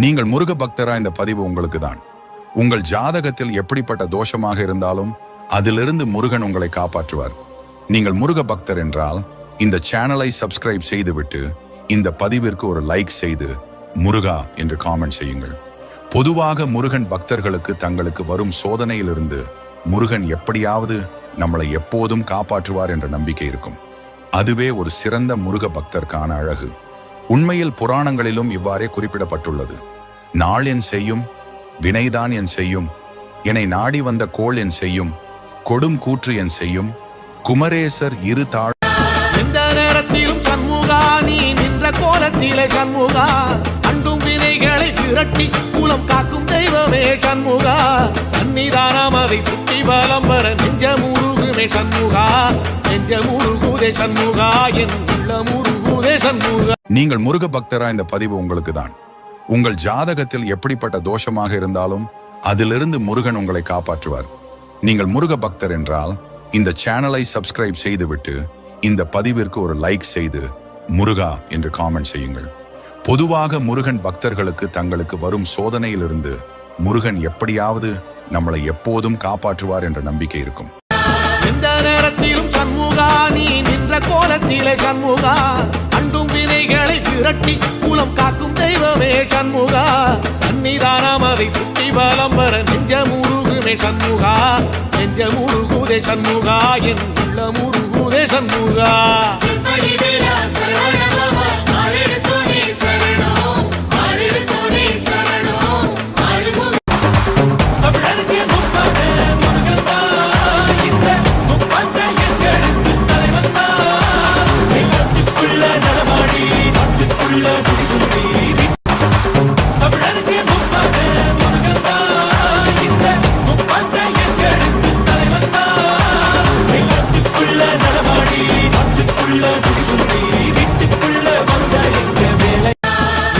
நீங்கள் முருக பக்தரா? இந்த பதிவு உங்களுக்கு தான். உங்கள் ஜாதகத்தில் எப்படிப்பட்ட தோஷமாக இருந்தாலும் அதிலிருந்து முருகன் உங்களை காப்பாற்றுவார். நீங்கள் முருக பக்தர் என்றால் இந்த சேனலை சப்ஸ்கிரைப் செய்துவிட்டு இந்த பதிவிற்கு ஒரு லைக் செய்து முருகா என்று காமெண்ட் செய்யுங்கள். பொதுவாக முருகன் பக்தர்களுக்கு தங்களுக்கு வரும் சோதனையிலிருந்து முருகன் எப்படியாவது நம்மளை எப்போதும் காப்பாற்றுவார் என்ற நம்பிக்கை இருக்கும். அதுவே ஒரு சிறந்த முருக பக்தர்க்கான அழகு. உண்மையில் புராணங்களிலும் இவ்வாறே குறிப்பிடப்பட்டுள்ளது. நாள் என் செய்யும், வினைதான் என் செய்யும், என்னை நாடி வந்த கோள் என் செய்யும், கொடும் கூற்று என் செய்யும், குமரேசர் இரு தாழ். எந்த நேரத்திலும் சண்முகா நீ நின்ற கோலத்திலே சண்முகா, அண்டும் வினைகளை விரட்டி குலம் காக்கும் தெய்வமே சண்முகா, சன்னிதானம் அதை சுற்றி பலம் வர நெஞ்ச முருகுமே சண்முகா, நெஞ்ச முருகுதே சண்முகா, என் உள்ள முருகுதே சண்முகா. நீங்கள் முருக பக்தரா? இந்த பதிவு உங்களுக்கு தான். உங்கள் ஜாதகத்தில் எப்படிப்பட்ட தோஷமாக இருந்தாலும் அதிலிருந்து முருகன் உங்களை காப்பாற்றுவார். நீங்கள் முருக பக்தர் என்றால் இந்த சேனலை சப்ஸ்கிரைப் செய்துவிட்டு இந்த பதிவிற்கு ஒரு லைக் செய்து முருகா என்று காமெண்ட் செய்யுங்கள். பொதுவாக முருகன் பக்தர்களுக்கு தங்களுக்கு வரும் சோதனையிலிருந்து முருகன் எப்படியாவது நம்மளை எப்போதும் காப்பாற்றுவார் என்ற நம்பிக்கை இருக்கும். எந்த நேரத்திலும் சண்முகா நீ நின்ற கோலத்திலே சண்முகா, அண்டும் வினைகளை விரட்டி குலம் காக்கும் தெய்வமே சண்முகா, சன்னிதானம் அதை சுற்றி பலம் வர நெஞ்ச முருகுமே சண்முகா, நெஞ்ச முருகுதே சண்முகா, என் உள்ள முருகுதே சண்முகா.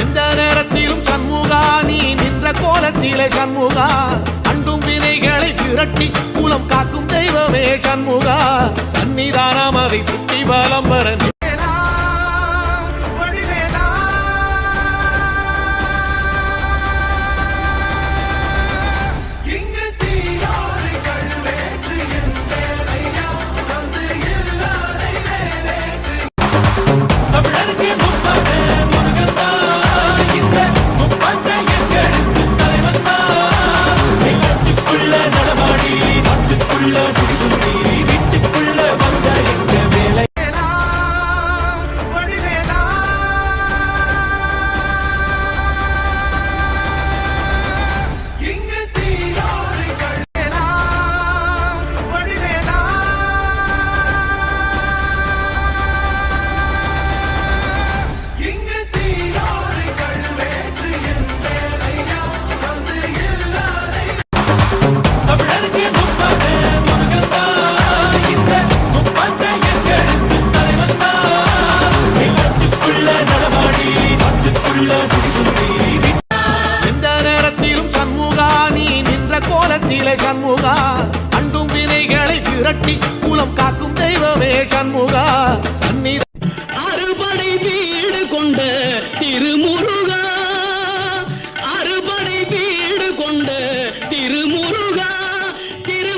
எந்த நேரத்திலும் சண்முகா நீ நின்ற கோலத்திலே சண்முகா, அண்டும் வினைகளை விரட்டி குலம் காக்கும் தெய்வமே சண்முகா, சன்னிதானம் அதை சுற்றி பலம் வர சண்முகா, அண்டும் வினைகளை விரட்டி குலம் காக்கும் தெய்வமே சண்முகா, சன்னிதானம் அறுபடை வீடு கொண்ட திருமுரு